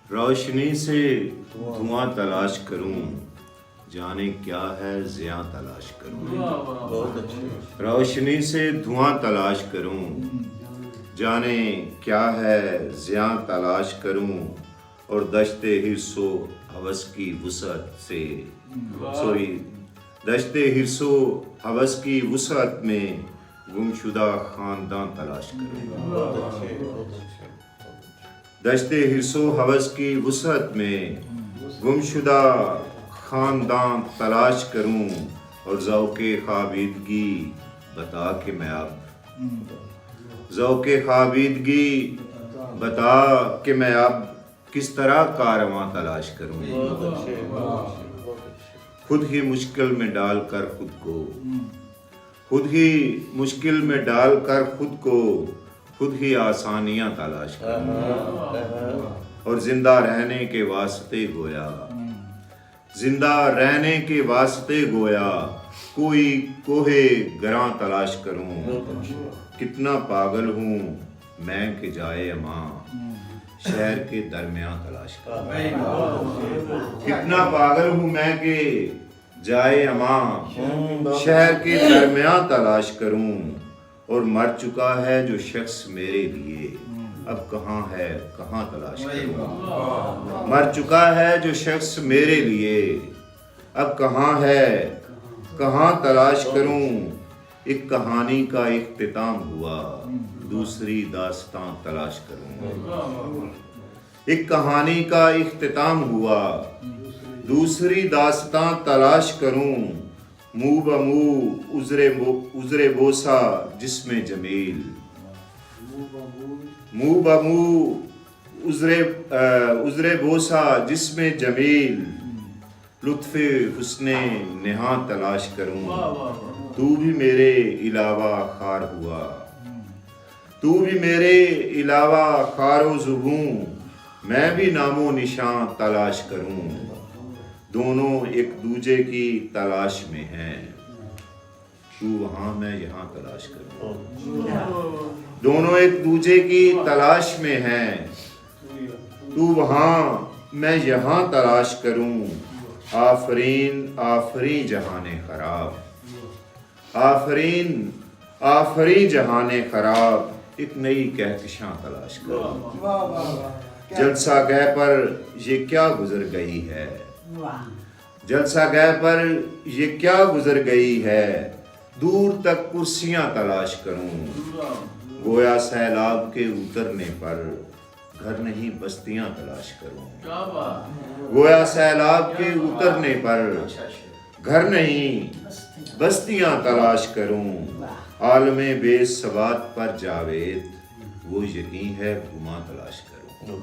روشنی سے دھواں تلاش کروں، جانے کیا ہے زیاں تلاش کروں۔ روشنی سے دھواں تلاش کروں، جانے کیا ہے زیاں تلاش کروں، اور دشت حرص و ہوس کی وسعت سے دشت حرص و ہوس کی وسعت میں گمشدہ خاندان تلاش کروں۔ دشت حرص و ہوس کی وسعت میں گمشدہ خاندان تلاش کروں، اور ذوق خوابیدگی بتا کہ میں ذوق خوابیدگی بتا کہ میں اب کس طرح کارواں تلاش کروں۔ خود ہی مشکل میں ڈال کر خود ہی آسانیاں تلاش کروں، اور زندہ رہنے کے واسطے گویا کوئی کوہ گراں تلاش کروں۔ کتنا پاگل ہوں میں کہ جائے اماں شہر کے درمیان تلاش کروں۔ کتنا پاگل ہوں میں کہ جائے اماں شہر کے درمیان تلاش کروں، اور مر چکا ہے جو شخص میرے لیے اب کہاں ہے کہاں تلاش کروں۔ مر چکا ہے جو شخص میرے لیے اب کہاں ہے کہاں تلاش کروں۔ ایک کہانی کا اختتام ہوا، دوسری داستان تلاش کروں۔ ایک کہانی کا اختتام ہوا، دوسری داستان تلاش کروں۔ منہ بمنہ عذر بوسہ جسم جمیل، منہ بمنہ عذر بوسہ جسم جمیل، لطف حسن نہاں تلاش کروں۔ تو بھی میرے علاوہ خار ہوا، تو بھی میرے علاوہ خار و زبوں، میں بھی نام و نشان تلاش کروں۔ دونوں ایک دوجے کی تلاش میں ہیں، تو وہاں میں یہاں تلاش کروں۔ دونوں ایک دوجے کی تلاش میں ہیں، تو وہاں میں یہاں تلاش کروں۔ آفرین آفرین جہان خراب، آفرین آفرین جہان خراب، ایک نئی کہکشاں تلاش کروں۔ جلسہ گہ پر یہ کیا گزر گئی ہے، جلسہ گہ پر یہ کیا گزر گئی ہے، دور تک کرسیاں تلاش کروں۔ گویا سیلاب کے اترنے پر گھر نہیں بستیاں تلاش کروں۔ گویا سیلاب کے اترنے پر گھر نہیں بستیاں تلاش کروں۔ عالم بے ثبات پر جاوید وہ یقین ہے گماں تلاش کروں۔